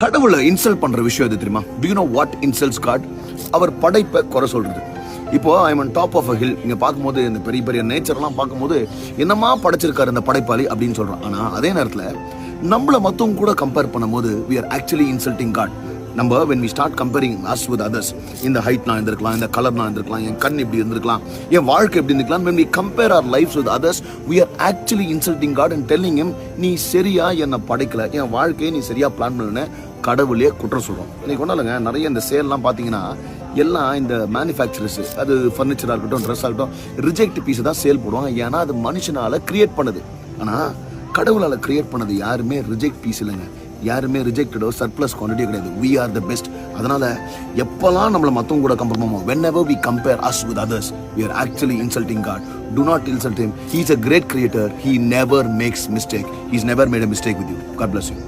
கடவுளை இன்சல்ட் பண்ற விஷயம் எது தெரியுமா? Do you know what insults God? அவர் படைப்பை குறை சொல்றது. இப்போ I am on top of a hill. இங்க பார்க்கும்போது இந்த பெரிய பெரிய நேச்சர்லாம் பார்க்கும்போது என்னமா படைச்சிருக்காரு இந்த படைப்பாளி அப்படின்னு சொல்றோம். ஆனா அதே நேரத்துல நம்மள மத்தவங்க கூட கம்பேர் பண்ணும்போது we are actually insulting God. நம்ம when we start comparing us with others, இந்த ஹைட் நான் இருந்திருக்கலாம், இந்த கலர் நான் இருந்திருக்கலாம், என் கண் இப்படி இருந்திருக்கலாம், என் வாழ்க்கை எப்படி இருந்திருக்கலாம், when we compare our lives with others, we are actually insulting God and telling him, நீ சரியா என்னை படைக்கல, என் வாழ்க்கையை நீ சரியா பிளான் பண்ணல, கடவுளே குற்றம் சொல்றோம். இன்னைக்கு ஒன்றும் இல்லைங்க, நிறைய இந்த சேல்லாம் பார்த்தீங்கன்னா எல்லாம் இந்த மேனுஃபேக்சரர்ஸ், அது ஃபர்னிச்சராக இருக்கட்டும், ட்ரெஸ்ஸாக இருக்கட்டும், ரிஜெக்ட் பீஸை தான் சேல் போடுவாங்க. ஏன்னா அது மனுஷனால கிரியேட் பண்ணது. ஆனால் கடவுளால் கிரியேட் பண்ணது யாருமே ரிஜெக்ட் பீஸ் இல்லைங்க, யாருமே ரிஜெக்டடோ சர்ப்ளஸ் குவான்டிட்டியோ கிடையாது. we are the best. அதனால எப்பெல்லாம் நம்மளை மற்றவங்க கூட கம்பேர் பண்ணுவோம், whenever we compare us with others, we are actually insulting God. Do not insult him. He is a great creator. He never makes mistake. He's never made a mistake with you. God bless you.